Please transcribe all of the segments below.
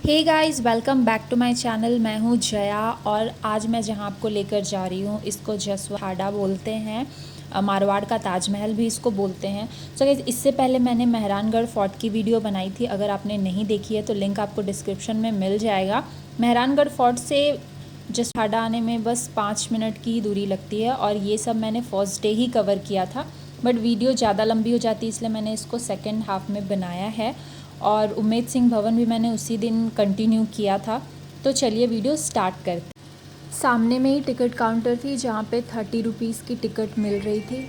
Hey guys, welcome back to my channel. मैं हूँ जया और आज मैं जहाँ आपको लेकर जा रही हूँ इसको जसवाड़ा बोलते हैं। मारवाड़ का ताजमहल भी इसको बोलते हैं। सो गाइस, इससे पहले मैंने मेहरानगढ़ फोर्ट की वीडियो बनाई थी। अगर आपने नहीं देखी है तो लिंक आपको डिस्क्रिप्शन में मिल जाएगा। मेहरानगढ़ फोर्ट से जसवाड़ा आने में बस 5 मिनट की ही दूरी लगती है और ये सब मैंने फर्स्ट डे ही कवर किया था, बट वीडियो ज़्यादा लंबी हो जाती है इसलिए मैंने इसको सेकेंड हाफ में बनाया है। और उम्मेद सिंह भवन भी मैंने उसी दिन कंटिन्यू किया था। तो चलिए वीडियो स्टार्ट करते हैं। सामने में ही टिकट काउंटर थी जहाँ पे 30 रुपीज़ की टिकट मिल रही थी।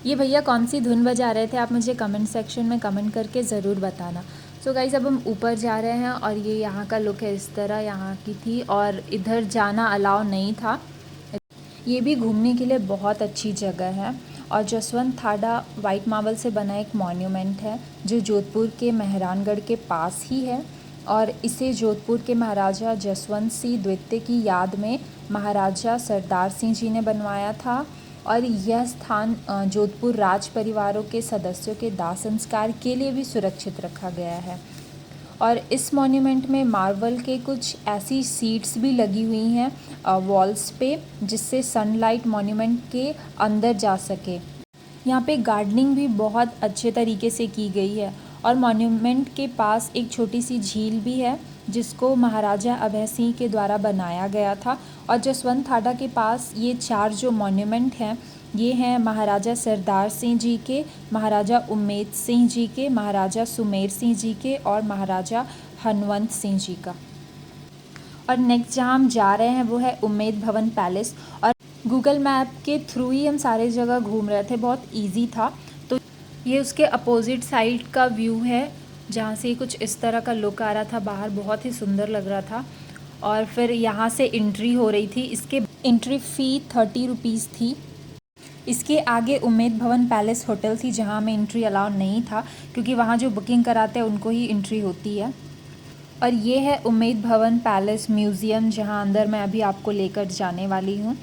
ये भैया कौन सी धुन बजा रहे थे, आप मुझे कमेंट सेक्शन में कमेंट करके ज़रूर बताना। सो गाइस, अब हम ऊपर जा रहे हैं और ये यहाँ का लुक है, इस तरह यहाँ की थी और इधर जाना अलाउ नहीं था। ये भी घूमने के लिए बहुत अच्छी जगह है। और जसवंत थाड़ा वाइट मार्बल से बना एक मॉन्यूमेंट है जो जोधपुर के मेहरानगढ़ के पास ही है और इसे जोधपुर के महाराजा जसवंत सिंह द्वितीय की याद में महाराजा सरदार सिंह जी ने बनवाया था। और यह स्थान जोधपुर राज परिवारों के सदस्यों के दाह संस्कार के लिए भी सुरक्षित रखा गया है। और इस मॉन्यूमेंट में मार्बल के कुछ ऐसी सीट्स भी लगी हुई हैं वॉल्स पे, जिससे सनलाइट मॉन्यूमेंट के अंदर जा सके। यहाँ पे गार्डनिंग भी बहुत अच्छे तरीके से की गई है और मॉन्यूमेंट के पास एक छोटी सी झील भी है जिसको महाराजा अभय सिंह के द्वारा बनाया गया था। और जसवंत थाड़ा के पास ये 4 जो मॉन्यूमेंट हैं ये हैं महाराजा सरदार सिंह जी के, महाराजा उम्मेद सिंह जी के, महाराजा सुमेर सिंह जी के और महाराजा हनवंत सिंह जी का। और नेक्स्ट जहाँ हम जा रहे हैं वो है उम्मेद भवन पैलेस। और गूगल मैप के थ्रू ही हम सारे जगह घूम रहे थे, बहुत इजी था। तो ये उसके अपोजिट साइड का व्यू है जहाँ से कुछ इस तरह का लुक आ रहा था बाहर, बहुत ही सुंदर लग रहा था। और फिर यहाँ से एंट्री हो रही थी। इसके एंट्री फ़ी 30 रुपीज़ थी। इसके आगे उम्मेद भवन पैलेस होटल थी जहाँ में एंट्री अलाउ नहीं था, क्योंकि वहाँ जो बुकिंग कराते हैं उनको ही एंट्री होती है। और ये है उम्मेद भवन पैलेस म्यूज़ियम जहाँ अंदर मैं अभी आपको लेकर जाने वाली हूँ।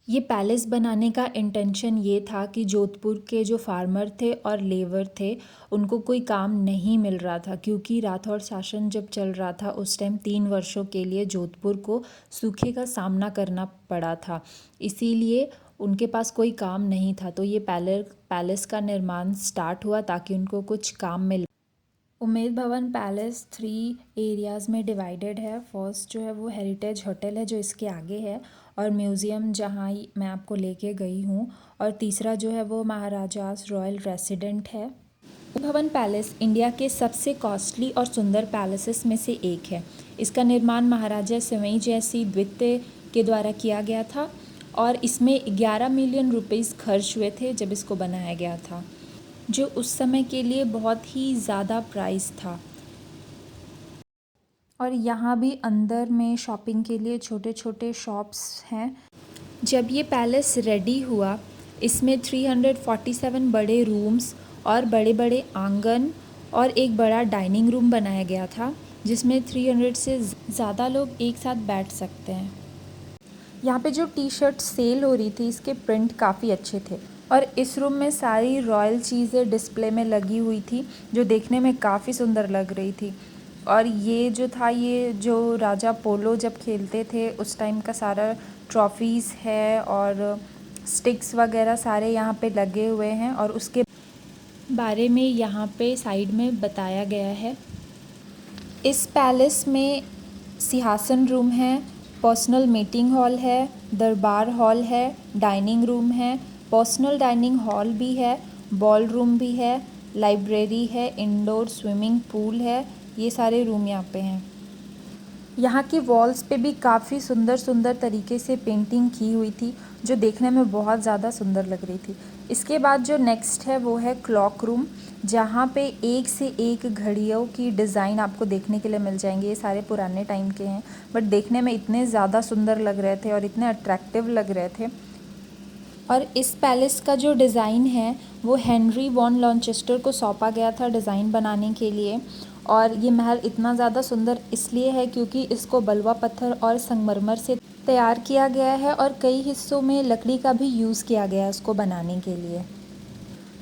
ये पैलेस बनाने का इंटेंशन ये था कि जोधपुर के जो फार्मर थे और लेबर थे उनको कोई काम नहीं मिल रहा था, क्योंकि राठौर शासन जब चल रहा था उस टाइम 3 वर्षों के लिए जोधपुर को सूखे का सामना करना पड़ा था। इसीलिए उनके पास कोई काम नहीं था, तो ये पैलेस का निर्माण स्टार्ट हुआ ताकि उनको कुछ काम मिले। उम्मेद भवन पैलेस 3 एरियाज़ में डिवाइडेड है। फर्स्ट जो है वो हेरिटेज होटल है जो इसके आगे है, और म्यूज़ियम जहाँ मैं आपको लेके गई हूँ, और तीसरा जो है वो महाराजास रॉयल रेसिडेंट है। उम्मेद भवन पैलेस इंडिया के सबसे कॉस्टली और सुंदर पैलेसेस में से एक है। इसका निर्माण महाराजा सिवई जयसिंह द्वितीय के द्वारा किया गया था और इसमें 11 मिलियन रुपीस खर्च हुए थे जब इसको बनाया गया था, जो उस समय के लिए बहुत ही ज़्यादा प्राइस था। और यहाँ भी अंदर में शॉपिंग के लिए छोटे छोटे शॉप्स हैं। जब ये पैलेस रेडी हुआ इसमें 347 बड़े रूम्स और बड़े बड़े आंगन और एक बड़ा डाइनिंग रूम बनाया गया था, जिसमें 300 से ज़्यादा लोग एक साथ बैठ सकते हैं। यहाँ पे जो टी शर्ट सेल हो रही थी इसके प्रिंट काफ़ी अच्छे थे। और इस रूम में सारी रॉयल चीज़ें डिस्प्ले में लगी हुई थी जो देखने में काफ़ी सुंदर लग रही थी। और ये जो था, ये जो राजा पोलो जब खेलते थे उस टाइम का सारा ट्रॉफीज़ है और स्टिक्स वगैरह सारे यहाँ पे लगे हुए हैं और उसके बारे में यहाँ पे साइड में बताया गया है। इस पैलेस में सिंहासन रूम है, पर्सनल मीटिंग हॉल है, दरबार हॉल है, डाइनिंग रूम है, पर्सनल डाइनिंग हॉल भी है, बॉल रूम भी है, लाइब्रेरी है, इंडोर स्विमिंग पूल है। ये सारे रूम यहाँ पे हैं। यहाँ की वॉल्स पे भी काफ़ी सुंदर सुंदर तरीके से पेंटिंग की हुई थी जो देखने में बहुत ज़्यादा सुंदर लग रही थी। इसके बाद जो नेक्स्ट है वो है क्लॉक रूम। जहाँ पे एक से एक घड़ियों की डिज़ाइन आपको देखने के लिए मिल जाएंगे। ये सारे पुराने टाइम के हैं, बट देखने में इतने ज़्यादा सुंदर लग रहे थे और इतने अट्रैक्टिव लग रहे थे। और इस पैलेस का जो डिज़ाइन है वो हेनरी वॉन लॉन्चेस्टर को सौंपा गया था डिज़ाइन बनाने के लिए। और ये महल इतना ज़्यादा सुंदर इसलिए है क्योंकि इसको बलुआ पत्थर और संगमरमर से तैयार किया गया है और कई हिस्सों में लकड़ी का भी यूज़ किया गया है इसको बनाने के लिए।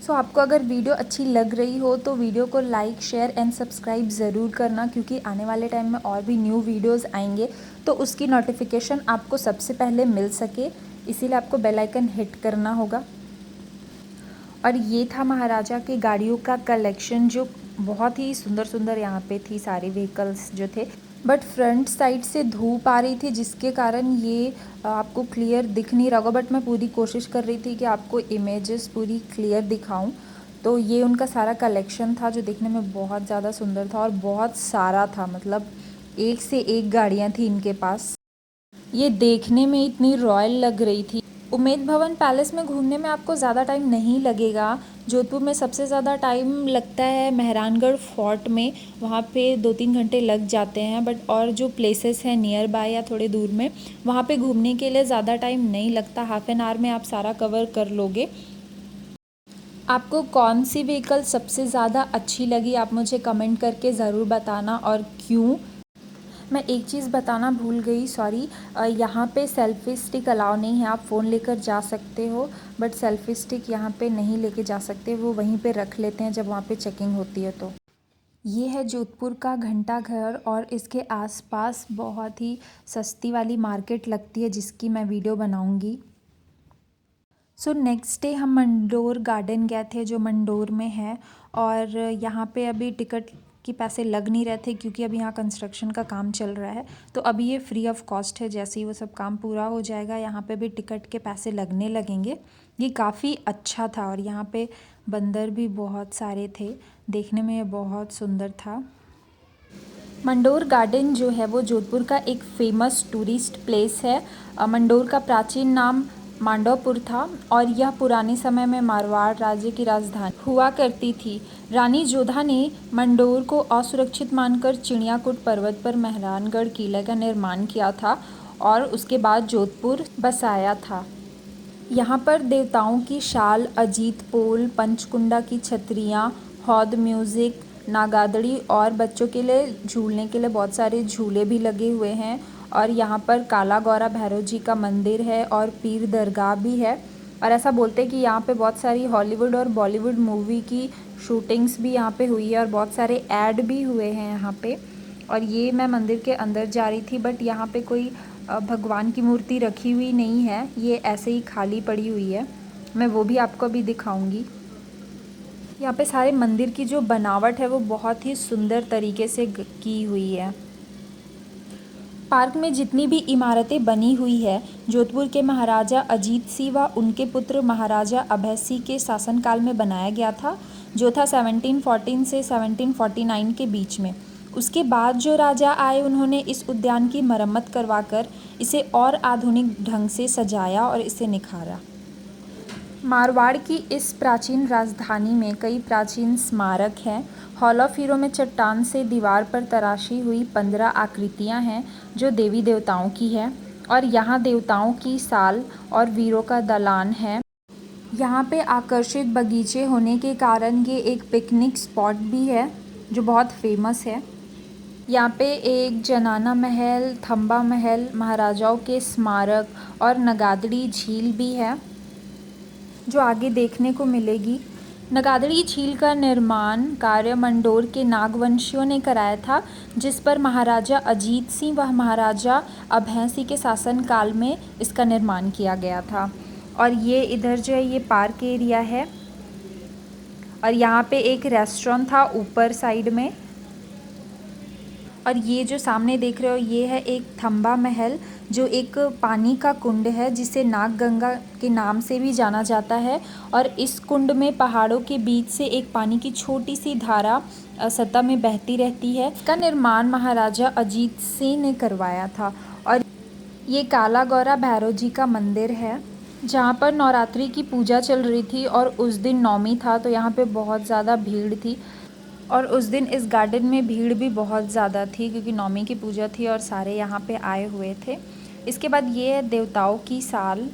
सो आपको अगर वीडियो अच्छी लग रही हो तो वीडियो को लाइक, शेयर एंड सब्सक्राइब ज़रूर करना, क्योंकि आने वाले टाइम में और भी न्यू वीडियोस आएंगे तो उसकी नोटिफिकेशन आपको सबसे पहले मिल सके, इसीलिए आपको बेल आइकन हिट करना होगा। और ये था महाराजा की गाड़ियों का कलेक्शन जो बहुत ही सुंदर सुंदर यहाँ पे थी, सारे व्हीकल्स जो थे। बट फ्रंट साइड से धूप आ रही थी जिसके कारण ये आपको क्लियर दिख नहीं रहा होगा, बट मैं पूरी कोशिश कर रही थी कि आपको इमेजेस पूरी क्लियर दिखाऊं। तो ये उनका सारा कलेक्शन था जो देखने में बहुत ज़्यादा सुंदर था और बहुत सारा था, मतलब एक से एक गाड़ियाँ थी इनके पास। ये देखने में इतनी रॉयल लग रही थी। उम्मेद भवन पैलेस में घूमने में आपको ज़्यादा टाइम नहीं लगेगा। जोधपुर में सबसे ज़्यादा टाइम लगता है मेहरानगढ़ फोर्ट में, वहाँ पे 2-3 घंटे लग जाते हैं। बट और जो प्लेसेस हैं नियर बाय या थोड़े दूर में, वहाँ पे घूमने के लिए ज़्यादा टाइम नहीं लगता, हाफ एन आवर में आप सारा कवर कर लोगे। आपको कौन सी व्हीकल सबसे ज़्यादा अच्छी लगी आप मुझे कमेंट करके ज़रूर बताना, और क्यों। मैं एक चीज़ बताना भूल गई, सॉरी, यहाँ पे सेल्फ़ी स्टिक अलाउ नहीं है। आप फ़ोन लेकर जा सकते हो बट सेल्फ़ी स्टिक यहाँ पे नहीं लेके जा सकते, वो वहीं पे रख लेते हैं जब वहाँ पे चेकिंग होती है। तो ये है जोधपुर का घंटा घर और इसके आसपास बहुत ही सस्ती वाली मार्केट लगती है जिसकी मैं वीडियो बनाऊँगी। सो नेक्स्ट डे हम मंडोर गार्डन गए थे जो मंडोर में है, और यहाँ पे अभी टिकट के पैसे लग नहीं रहे थे क्योंकि अभी यहाँ कंस्ट्रक्शन का काम चल रहा है। तो अभी ये फ्री ऑफ कॉस्ट है, जैसे ही वो सब काम पूरा हो जाएगा यहाँ पे भी टिकट के पैसे लगने लगेंगे। ये काफ़ी अच्छा था और यहाँ पे बंदर भी बहुत सारे थे, देखने में ये बहुत सुंदर था। मंडोर गार्डन जो है वो जोधपुर का एक फेमस टूरिस्ट प्लेस है। मंडोर का प्राचीन नाम मांडवपुर था और यह पुराने समय में मारवाड़ राज्य की राजधानी हुआ करती थी। रानी जोधा ने मंडोर को असुरक्षित मानकर चिड़ियाकूट पर्वत पर मेहरानगढ़ किले का निर्माण किया था और उसके बाद जोधपुर बसाया था। यहाँ पर देवताओं की शाल, अजीत पोल, पंचकुंडा की छतरियाँ, हौद म्यूज़िक, नागादड़ी और बच्चों के लिए झूलने के लिए बहुत सारे झूले भी लगे हुए हैं। और यहाँ पर काला गौरा भैरव जी का मंदिर है और पीर दरगाह भी है। और ऐसा बोलते हैं कि यहाँ पे बहुत सारी हॉलीवुड और बॉलीवुड मूवी की शूटिंग्स भी यहाँ पे हुई है और बहुत सारे ऐड भी हुए हैं यहाँ पे। और ये मैं मंदिर के अंदर जा रही थी बट यहाँ पे कोई भगवान की मूर्ति रखी हुई नहीं है, ये ऐसे ही खाली पड़ी हुई है। मैं वो भी आपको अभी दिखाऊंगी। यहाँ पे सारे मंदिर की जो बनावट है वो बहुत ही सुंदर तरीके से की हुई है। पार्क में जितनी भी इमारतें बनी हुई है जोधपुर के महाराजा अजीत सिंह व उनके पुत्र महाराजा अभय सिंह के शासनकाल में बनाया गया था, जो था 1714 से 1749 के बीच में। उसके बाद जो राजा आए उन्होंने इस उद्यान की मरम्मत करवाकर इसे और आधुनिक ढंग से सजाया और इसे निखारा। मारवाड़ की इस प्राचीन राजधानी में कई प्राचीन स्मारक हैं। हॉल ऑफ हीरो में चट्टान से दीवार पर तराशी हुई 15 आकृतियां हैं जो देवी देवताओं की है, और यहाँ देवताओं की साल और वीरों का दालान है। यहाँ पे आकर्षित बगीचे होने के कारण ये एक पिकनिक स्पॉट भी है जो बहुत फेमस है। यहाँ पे एक जनाना महल, थंबा महल, महाराजाओं के स्मारक और नगादड़ी झील भी है जो आगे देखने को मिलेगी। नगादड़ी झील का निर्माण कार्य मंडोर के नागवंशियों ने कराया था, जिस पर महाराजा अजीत सिंह व महाराजा अभय सिंह के शासनकाल में इसका निर्माण किया गया था। और ये इधर जो है ये पार्क एरिया है और यहाँ पे एक रेस्टोरेंट था ऊपर साइड में। और ये जो सामने देख रहे हो ये है एक थंबा महल जो एक पानी का कुंड है जिसे नाग गंगा के नाम से भी जाना जाता है। और इस कुंड में पहाड़ों के बीच से एक पानी की छोटी सी धारा सतह में बहती रहती है। इसका निर्माण महाराजा अजीत सिंह ने करवाया था। और ये काला गौरा भैरव जी का मंदिर है। जहाँ पर नवरात्रि की पूजा चल रही थी और उस दिन नवमी था, तो यहाँ पे बहुत ज़्यादा भीड़ थी। और उस दिन इस गार्डन में भीड़ भी बहुत ज़्यादा थी क्योंकि नवमी की पूजा थी और सारे यहाँ पे आए हुए थे। इसके बाद ये है देवताओं की साल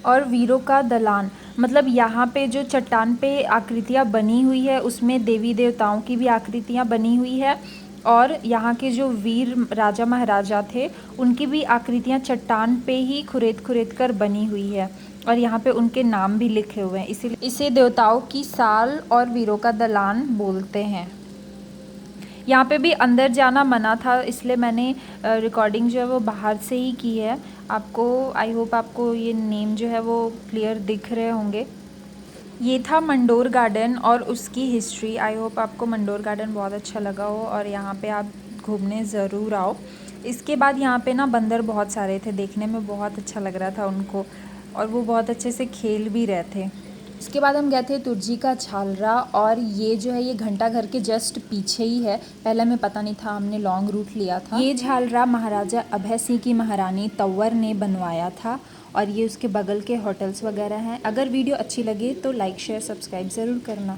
और वीरों का दलान। मतलब यहाँ पे जो चट्टान पे आकृतियाँ बनी हुई है उसमें देवी देवताओं की भी आकृतियाँ बनी हुई है और यहाँ के जो वीर राजा महाराजा थे उनकी भी आकृतियाँ चट्टान पे ही खुरेद खुरेद कर बनी हुई है और यहाँ पे उनके नाम भी लिखे हुए हैं, इसीलिए इसे देवताओं की साल और वीरों का दलान बोलते हैं। यहाँ पे भी अंदर जाना मना था, इसलिए मैंने रिकॉर्डिंग जो है वो बाहर से ही की है। आपको आई होप आपको ये नेम जो है वो क्लियर दिख रहे होंगे। ये था मंडोर गार्डन और उसकी हिस्ट्री। आई होप आपको मंडोर गार्डन बहुत अच्छा लगा हो और यहाँ पे आप घूमने ज़रूर आओ। इसके बाद यहाँ पे ना बंदर बहुत सारे थे, देखने में बहुत अच्छा लग रहा था उनको और वो बहुत अच्छे से खेल भी रहे थे। उसके बाद हम गए थे तुर्जी का छालरा और ये जो है ये घंटा घर के जस्ट पीछे ही है। पहले हमें पता नहीं था, हमने लॉन्ग रूट लिया था। ये छालरा महाराजा अभय सिंह की महारानी तंवर ने बनवाया था और ये उसके बगल के होटल्स वगैरह हैं। अगर वीडियो अच्छी लगे तो लाइक शेयर सब्सक्राइब ज़रूर करना।